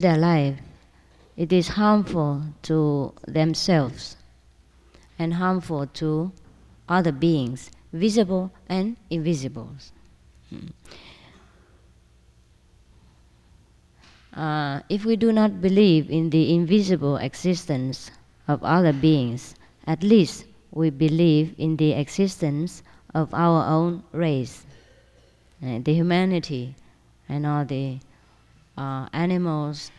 their life, it is harmful to themselves and harmful to other beings, visible and invisible. If we do not believe in the invisible existence of other beings, at least we believe in the existence of our own race, the humanity, and all the animals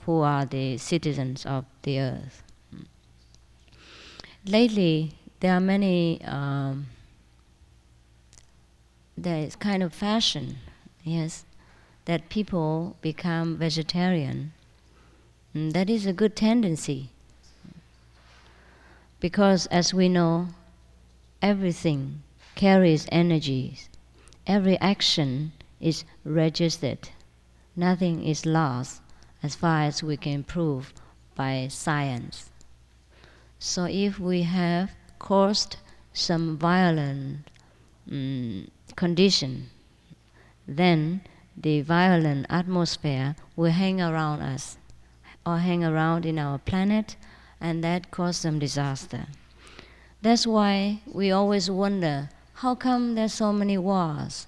who are the citizens of the earth. Lately, there are many, there is kind of fashion, yes, that people become vegetarian. That is a good tendency, because as we know, everything carries energies. Every action is registered. Nothing is lost as far as we can prove by science. So if we have caused some violent condition, then the violent atmosphere will hang around us or hang around in our planet, and that cause some disaster. That's why we always wonder, how come there's so many wars?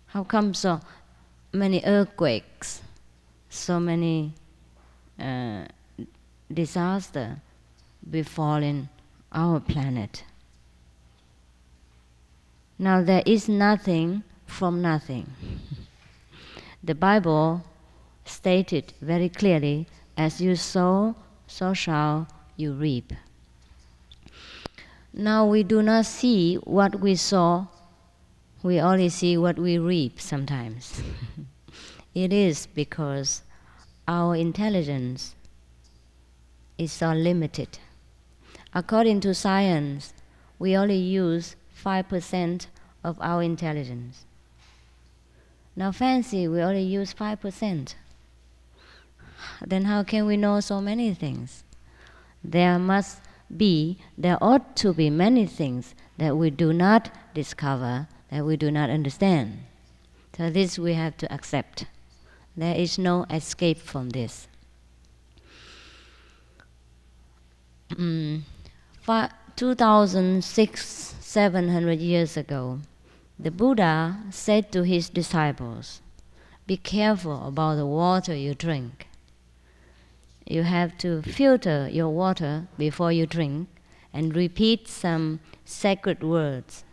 How come so many earthquakes, so many disasters befalling our planet? Now there is nothing from nothing. The Bible stated very clearly, as you sow, so shall you reap. Now we do not see what we sow, we only see what we reap sometimes. It is because our intelligence is so limited. According to science, we only use 5% of our intelligence. Now fancy, we only use 5%. Then how can we know so many things? There ought to be many things that we do not discover, that we do not understand. So this we have to accept. There is no escape from this. 2,700 years ago, the Buddha said to his disciples, be careful about the water you drink. You have to filter your water before you drink and repeat some sacred words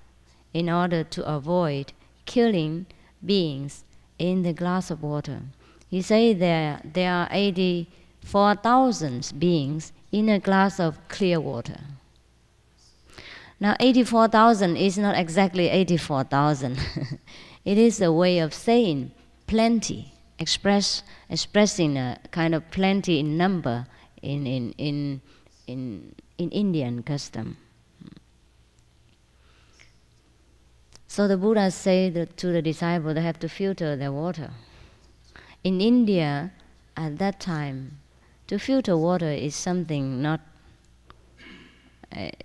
in order to avoid killing beings in the glass of water. He said there are 84,000 beings in a glass of clear water. Now 84,000 is not exactly 84,000. It is a way of saying plenty, expressing a kind of plenty in number in Indian custom. So the Buddha said to the disciples they have to filter their water. In India, at that time, to filter water is something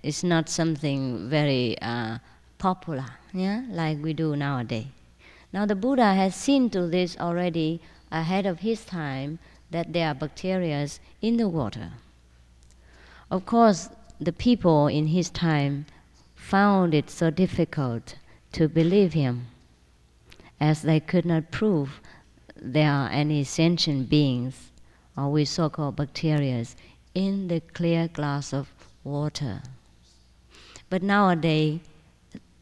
it's not something very popular, yeah, like we do nowadays. Now the Buddha has seen to this already ahead of his time, that there are bacteria in the water. Of course, the people in his time found it so difficult to believe him, as they could not prove there are any sentient beings, or we so-called bacteria, in the clear glass of water. But nowadays,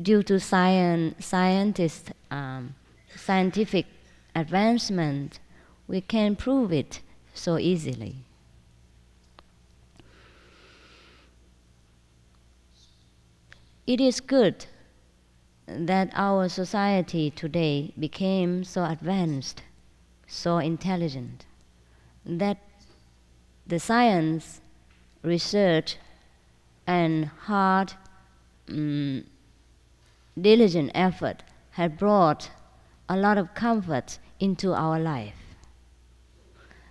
due to scientific advancement, we can prove it so easily. It is good that our society today became so advanced, so intelligent, that the science, research, and hard, diligent effort had brought a lot of comfort into our life.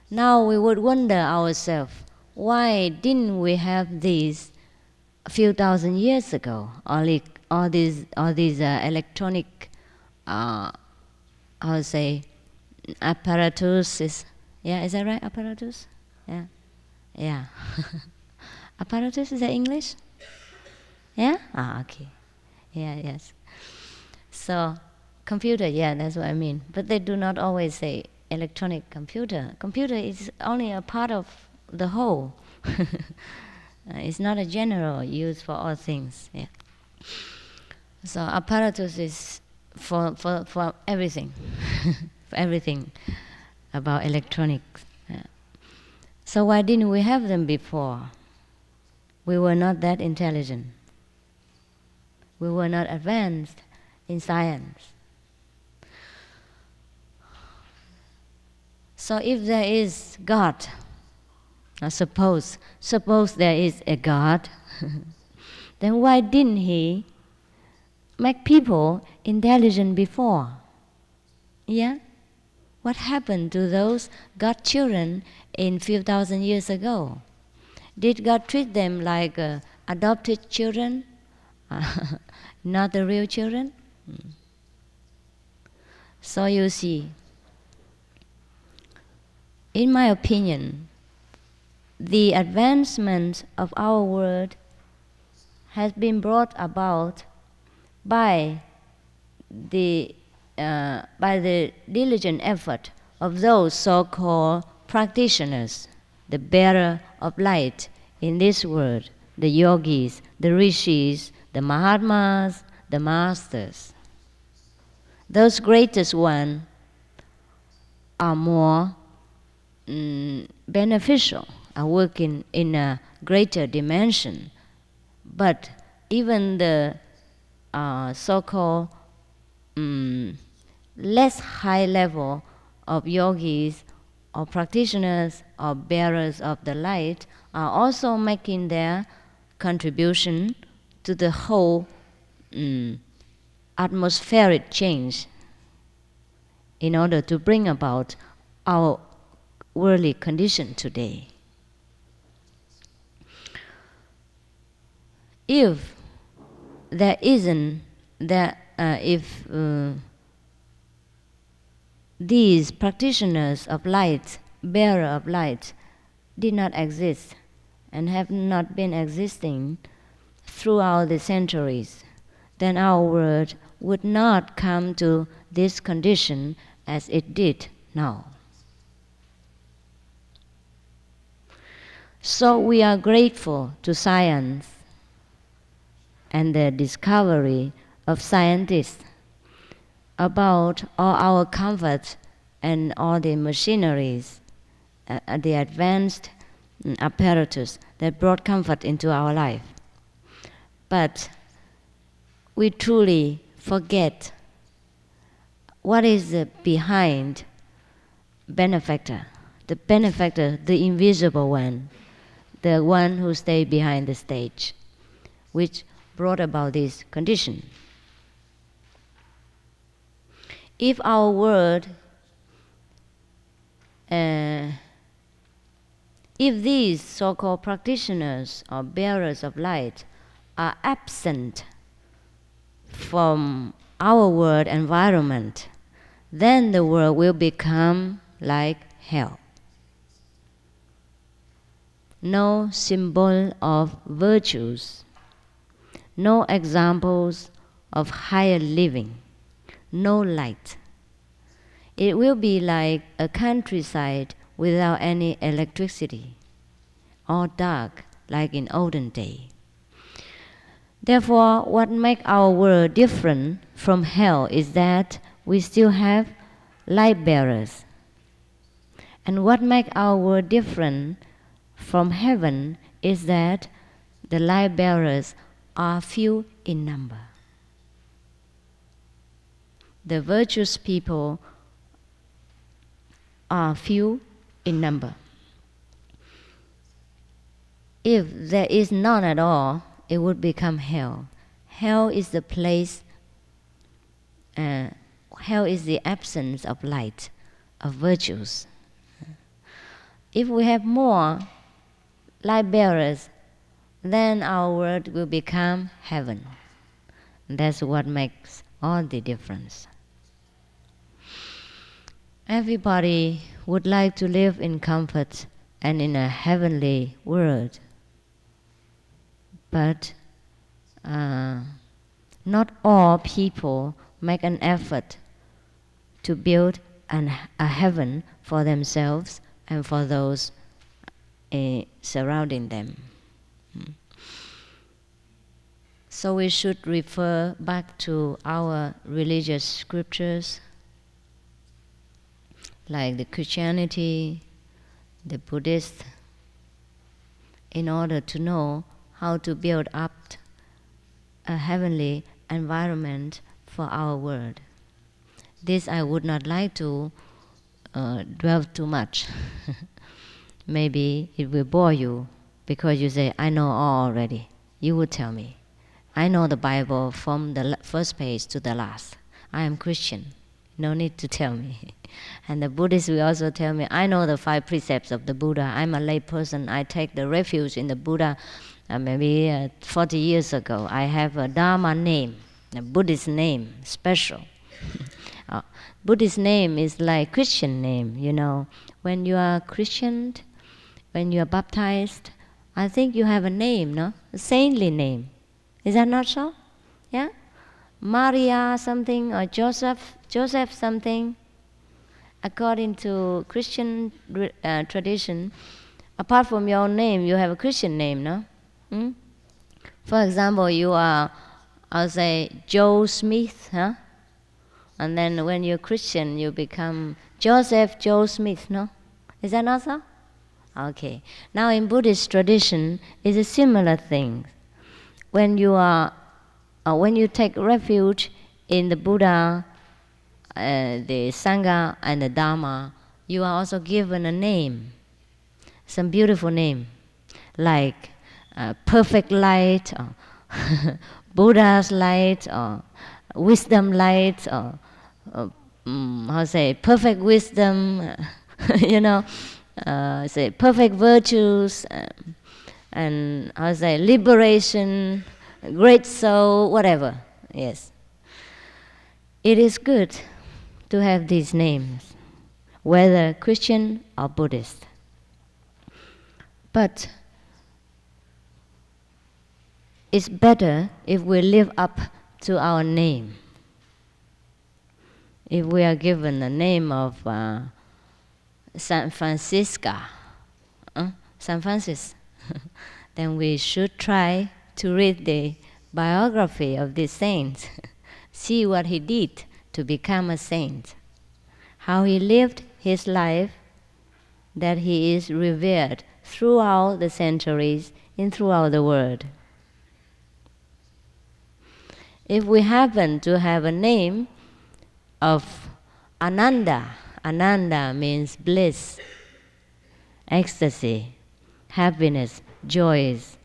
Now we would wonder ourselves, why didn't we have these a few thousand years ago? All these electronic, apparatus is, yeah, is that right? Apparatus? Yeah. Yeah. Apparatus, is that English? Yeah? Ah, okay. Yeah, yes. So, computer, yeah, that's what I mean. But they do not always say electronic computer. Computer is only a part of the whole. It's not a general use for all things. Yeah. So apparatus is for everything, for everything about electronics. Yeah. So why didn't we have them before? We were not that intelligent. We were not advanced in science. So if there is God, now suppose there is a God, then why didn't He make people intelligent before? Yeah? What happened to those God children in few thousand years ago? Did God treat them like adopted children, not the real children? So you see, in my opinion, the advancement of our world has been brought about by the diligent effort of those so-called practitioners, the bearer of light in this world, the yogis, the rishis, the mahatmas, the masters. Those greatest ones are more beneficial, are working in a greater dimension. But even the so-called less high level of yogis or practitioners or bearers of the light are also making their contribution to the whole atmospheric change in order to bring about our worldly condition today. If there isn't that, if these practitioners of light, bearer of light, did not exist and have not been existing throughout the centuries, then our world would not come to this condition as it did now. So we are grateful to science and the discovery of scientists about all our comforts and all the machineries, the advanced apparatus that brought comfort into our life. But we truly forget what is behind benefactor, the invisible one, the one who stayed behind the stage, which brought about this condition. If our world, if these so-called practitioners or bearers of light are absent from our world environment, then the world will become like hell. No symbol of virtues, no examples of higher living, no light. It will be like a countryside without any electricity, or dark like in olden days. Therefore, what makes our world different from hell is that we still have light bearers. And what makes our world different from heaven is that the light bearers are few in number. The virtuous people are few in number. If there is none at all, it would become hell. Hell is the place, hell is the absence of light, of virtues. If we have more light bearers, then our world will become heaven. That's what makes all the difference. Everybody would like to live in comfort and in a heavenly world, but not all people make an effort to build a heaven for themselves and for those surrounding them. So we should refer back to our religious scriptures, like the Christianity, the Buddhist, in order to know how to build up a heavenly environment for our world. This I would not like to dwell too much. Maybe it will bore you because you say, I know all already. You would tell me. I know the Bible from the first page to the last. I am Christian. No need to tell me. And the Buddhists will also tell me, I know the 5 precepts of the Buddha. I'm a lay person. I take the refuge in the Buddha maybe 40 years ago. I have a Dharma name, a Buddhist name, special. Buddhist name is like Christian name, you know. When you are Christian, when you are baptized, I think you have a name, no? A saintly name. Is that not so? Yeah? Maria something or Joseph something. According to Christian tradition, apart from your name, you have a Christian name, no? Hmm? For example, you are, I'll say, Joe Smith, huh? And then when you're Christian, you become Joseph Joe Smith, no? Is that not so? Okay. Now in Buddhist tradition, it's a similar thing. When you take refuge in the Buddha, the Sangha, and the Dharma, you are also given a name, some beautiful name, like perfect light, or Buddha's light, or wisdom light, or perfect wisdom, you know, say perfect virtues, and liberation, great soul, whatever. Yes, it is good to have these names, whether Christian or Buddhist. But it's better if we live up to our name. If we are given the name of San Francisca, San Francis, then we should try to read the biography of this saint, see what he did to become a saint, how he lived his life, that he is revered throughout the centuries and throughout the world. If we happen to have a name of Ananda, Ananda means bliss, ecstasy, happiness, joys,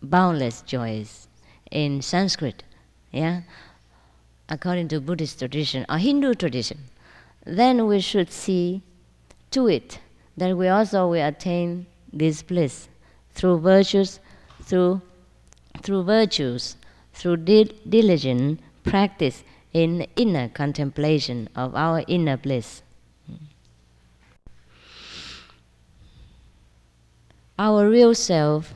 boundless joys in Sanskrit, yeah, according to Buddhist tradition or Hindu tradition, then we should see to it that we also will attain this bliss through virtues, through diligent practice in inner contemplation of our inner bliss. Our real self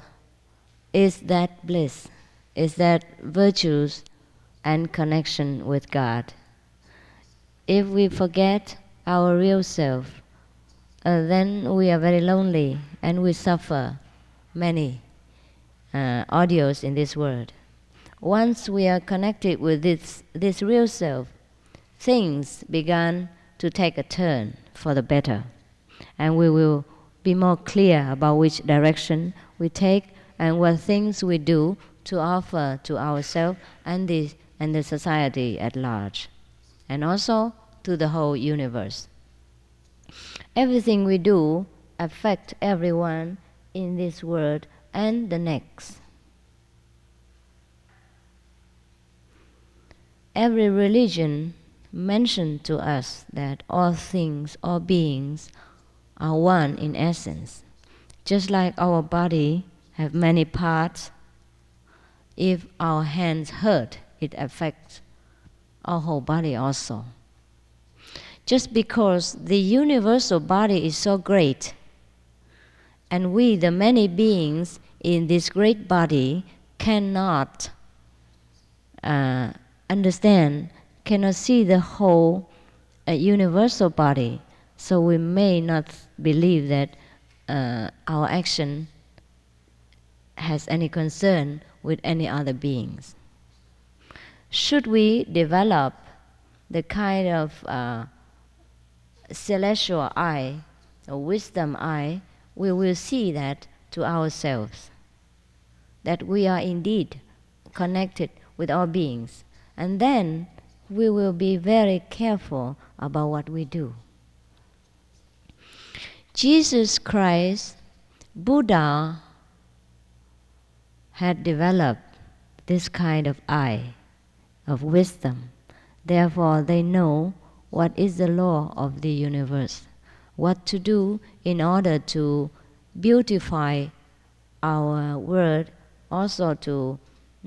is that bliss, is that virtues and connection with God. If we forget our real self, then we are very lonely and we suffer many audios in this world. Once we are connected with this real self, things began to take a turn for the better, and we will be more clear about which direction we take and what things we do to offer to ourselves and the society at large, and also to the whole universe. Everything we do affects everyone in this world and the next. Every religion mentions to us that all things, all beings are one in essence. Just like our body have many parts, if our hands hurt, it affects our whole body also. just because the universal body is so great, and we, the many beings in this great body, cannot understand, cannot see the whole universal body, so we may not believe that our action has any concern with any other beings. Should we develop the kind of celestial eye or wisdom eye, we will see that to ourselves, that we are indeed connected with all beings. And then we will be very careful about what we do. Jesus Christ, Buddha, had developed this kind of eye of wisdom. Therefore, they know what is the law of the universe, what to do in order to beautify our world, also to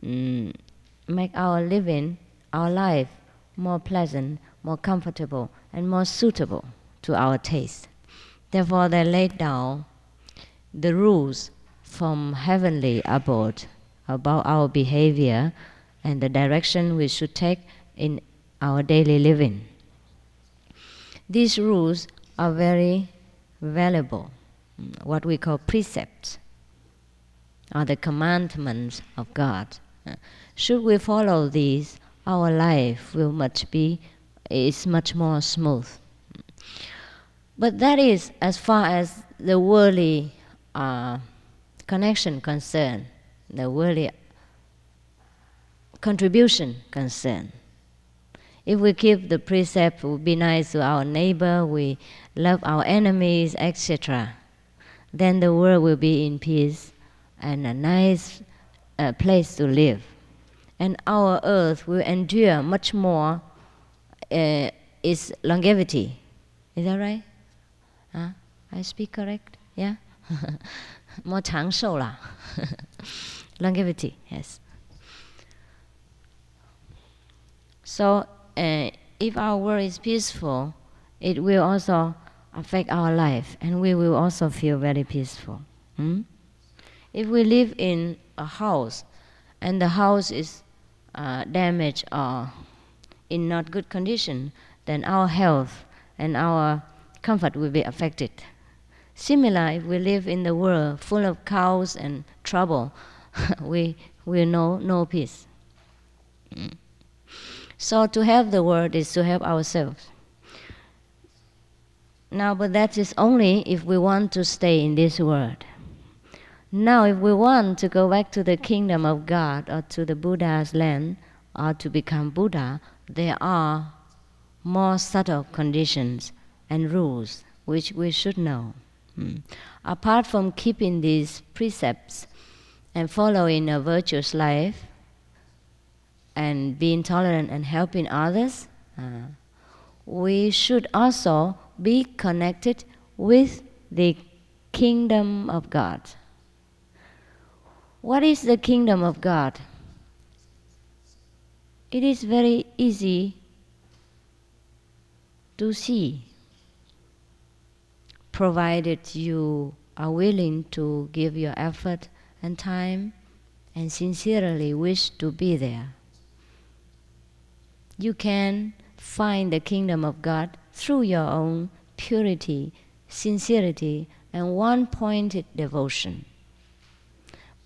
make our living, our life more pleasant, more comfortable, and more suitable to our taste. Therefore, they laid down the rules from heavenly abode about our behavior and the direction we should take in our daily living. These rules are very valuable, what we call precepts, are the commandments of God. Should we follow these, our life will is much more smooth. But that is as far as the worldly connection concerned, the worldly contribution concerned. If we keep the precept, we be nice to our neighbor, we love our enemies, etc., then the world will be in peace and a nice place to live. And our earth will endure much more its longevity. Is that right? I speak correct? Yeah? More 长寿啦. Longevity, yes. So if our world is peaceful, it will also affect our life, and we will also feel very peaceful. If we live in a house, and the house is damaged or in not good condition, then our health and our comfort will be affected. Similar, if we live in the world full of chaos and trouble, we will know no peace. So to help the world is to help ourselves. Now, but that is only if we want to stay in this world. Now, if we want to go back to the kingdom of God or to the Buddha's land or to become Buddha, there are more subtle conditions and rules which we should know. Apart from keeping these precepts and following a virtuous life and being tolerant and helping others, we should also be connected with the kingdom of God. What is the kingdom of God? It is very easy to see, provided you are willing to give your effort and time and sincerely wish to be there. You can find the kingdom of God through your own purity, sincerity, and one-pointed devotion.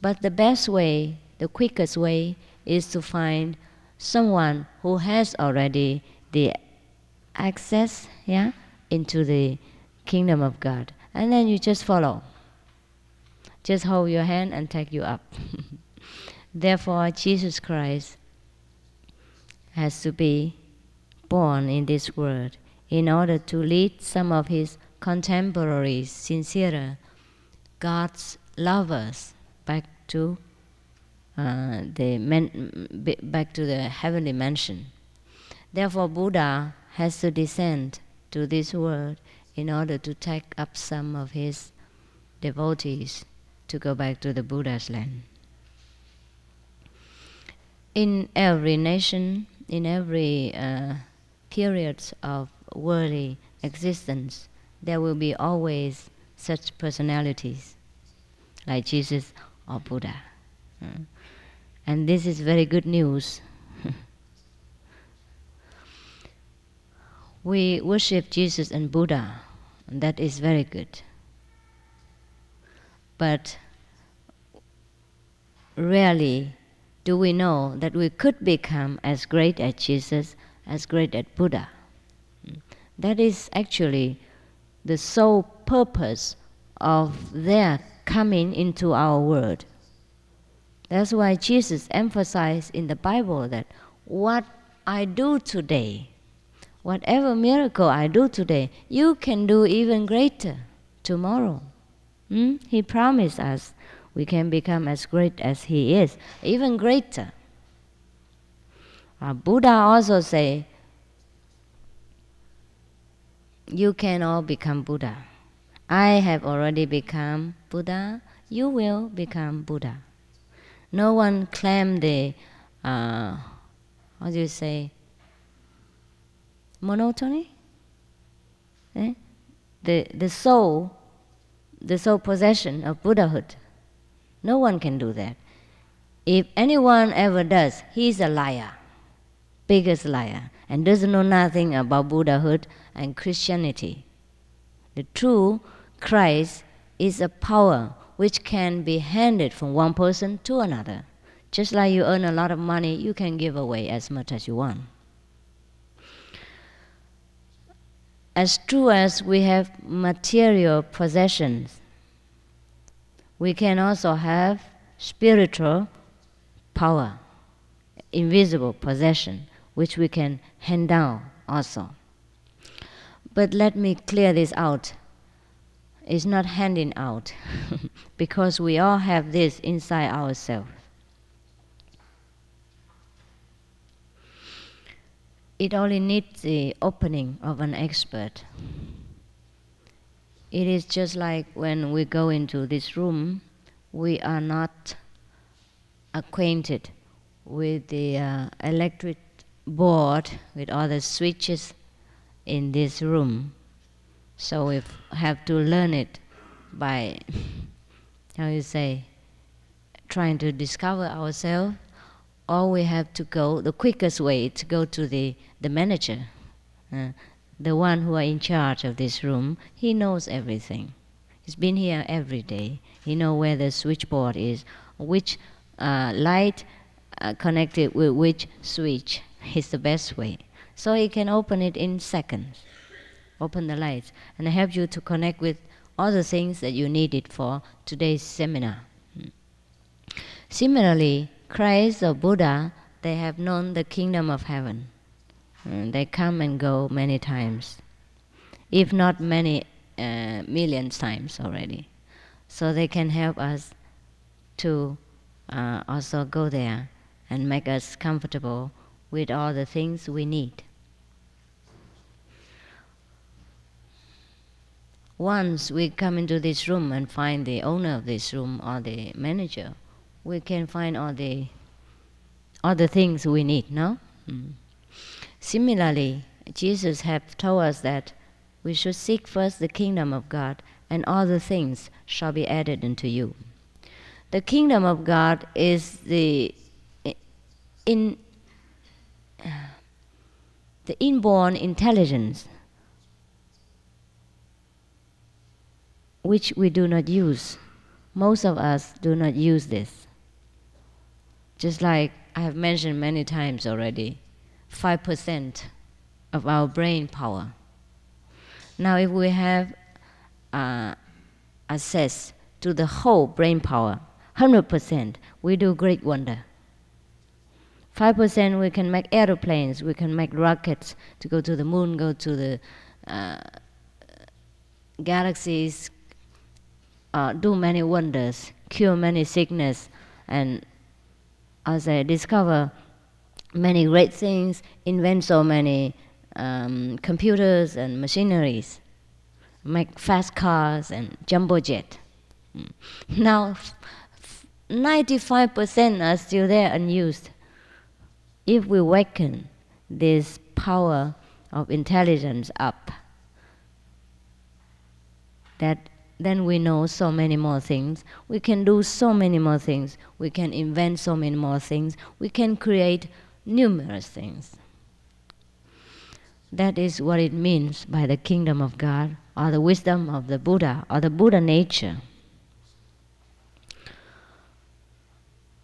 But the best way, the quickest way, is to find someone who has already the access into the kingdom of God. And then you just follow. Just hold your hand and take you up. Therefore, Jesus Christ has to be born in this world in order to lead some of his contemporaries, sincere God's lovers, back to back to the heavenly mansion. Therefore, Buddha has to descend to this world in order to take up some of his devotees to go back to the Buddha's land. In every nation, in every period of worldly existence, there will be always such personalities like Jesus or Buddha. And this is very good news. We worship Jesus and Buddha, and that is very good. But rarely do we know that we could become as great as Jesus, as great as Buddha. That is actually the sole purpose of their coming into our world. That's why Jesus emphasized in the Bible that what I do today, whatever miracle I do today, you can do even greater tomorrow. He promised us we can become as great as He is, even greater. Buddha also say, you can all become Buddha. I have already become Buddha, you will become Buddha. No one claim the, how do you say, monotony? The soul possession of Buddhahood. No one can do that. If anyone ever does, he's a liar, biggest liar, and doesn't know nothing about Buddhahood and Christianity. The true Christ is a power which can be handed from one person to another. Just like you earn a lot of money, you can give away as much as you want. As true as we have material possessions, we can also have spiritual power, invisible possession, which we can hand down also. But let me clear this out. It's not handing out, because we all have this inside ourselves. It only needs the opening of an expert. It is just like when we go into this room, we are not acquainted with the electric board, with all the switches in this room. So we have to learn it by, how you say, trying to discover ourselves, or we have to go, the quickest way to go to the manager, the one who are in charge of this room. He knows everything. He's been here every day. He knows where the switchboard is, which light connected with which switch is the best way. So he can open it in seconds, open the lights, and help you to connect with all the things that you needed for today's seminar. Similarly, Christ or Buddha, they have known the kingdom of heaven. They come and go many times, if not many millions times already. So they can help us to also go there and make us comfortable with all the things we need. Once we come into this room and find the owner of this room or the manager, we can find all the things we need, no? Similarly, Jesus has told us that we should seek first the kingdom of God, and all the things shall be added unto you. The kingdom of God is the inborn intelligence which we do not use. Most of us do not use this. Just like I have mentioned many times already, 5% of our brain power. Now if we have access to the whole brain power, 100%, we do great wonder. 5% we can make aeroplanes, we can make rockets to go to the moon, go to the galaxies, do many wonders, cure many sickness, and as I discover many great things, invent so many computers and machineries, make fast cars and jumbo jet. Now 95% are still there unused. If we awaken this power of intelligence up, that then we know so many more things. We can do so many more things. We can invent so many more things. We can create numerous things. That is what it means by the kingdom of God, or the wisdom of the Buddha, or the Buddha nature.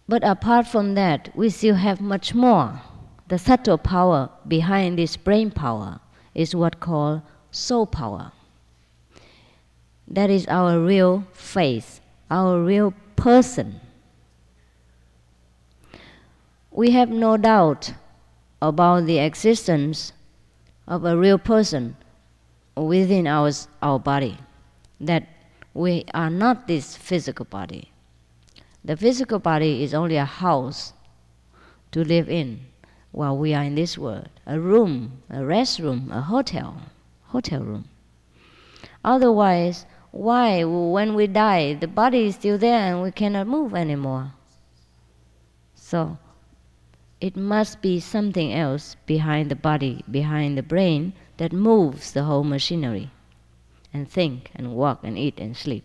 But apart from that, we still have much more. The subtle power behind this brain power is what called soul power. That is our real face, our real person. We have no doubt about the existence of a real person within our body, that we are not this physical body. The physical body is only a house to live in while we are in this world, a room, a restroom, a hotel room. Otherwise, why, when we die, the body is still there and we cannot move anymore? So, it must be something else behind the body, behind the brain, that moves the whole machinery, and think and walk and eat and sleep.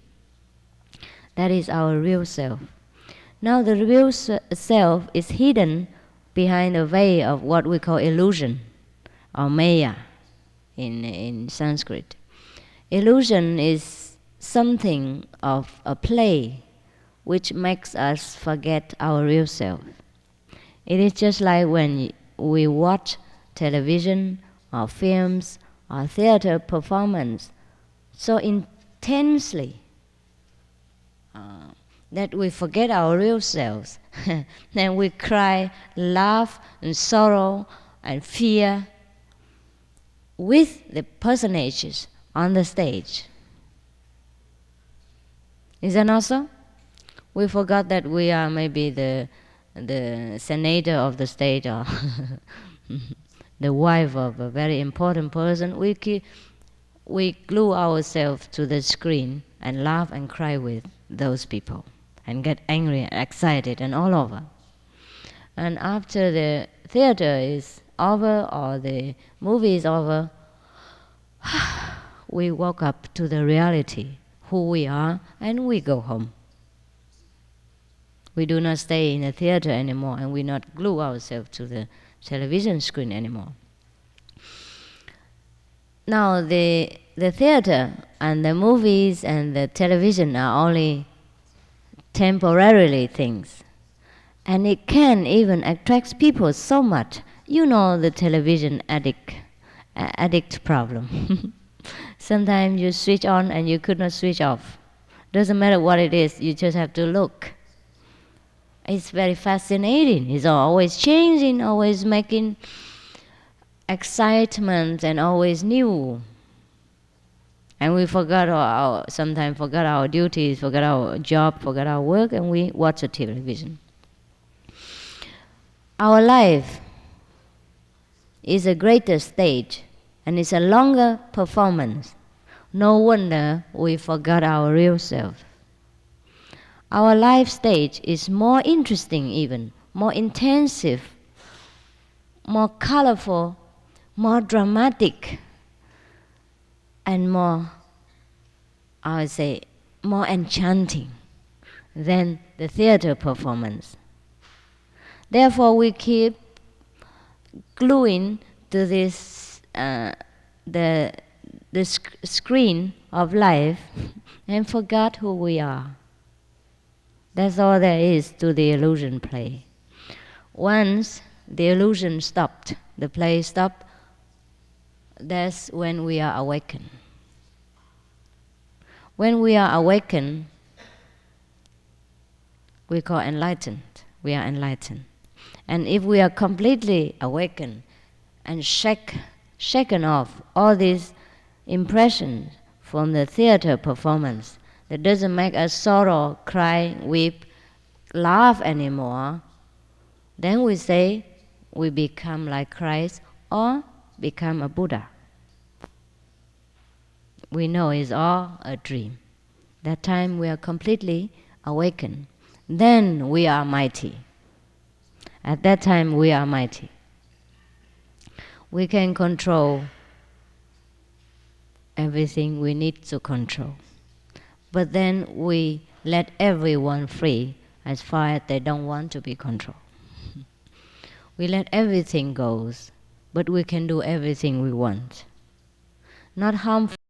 That is our real self. Now the real self is hidden behind a veil of what we call illusion, or maya in Sanskrit. Illusion is something of a play which makes us forget our real self. It is just like when we watch television or films or theater performance so intensely that we forget our real selves. Then we cry, laugh, and sorrow and fear with the personages on the stage. Is that not so? We forgot that we are maybe the senator of the state, or the wife of a very important person. We glue ourselves to the screen and laugh and cry with those people and get angry and excited and all over. And after the theater is over or the movie is over, we woke up to the reality, who we are, and we go home. We do not stay in the theater anymore, and we not glue ourselves to the television screen anymore. Now the theater and the movies and the television are only temporarily things. And it can even attract people so much. You know the television addict problem. Sometimes you switch on and you could not switch off. Doesn't matter what it is, you just have to look. It's very fascinating. It's always changing, always making excitement, and always new. And we sometimes forgot our duties, forgot our job, forgot our work, and we watch the television. Our life is a greater stage, and it's a longer performance. No wonder we forgot our real self. Our life stage is more interesting even, more intensive, more colorful, more dramatic, and more, I would say, more enchanting than the theater performance. Therefore, we keep gluing to this the screen of life and forgot who we are. That's all there is to the illusion play. Once the illusion stopped, the play stopped, that's when we are awakened. When we are awakened, we call enlightened. We are enlightened. And if we are completely awakened and shaken off all these impressions from the theater performance that doesn't make us sorrow, cry, weep, laugh anymore, then we say we become like Christ or become a Buddha. We know it's all a dream. That time we are completely awakened. Then we are mighty. At that time we are mighty. We can control everything we need to control. But then we let everyone free as far as they don't want to be controlled. We let everything go, but we can do everything we want. Not harmful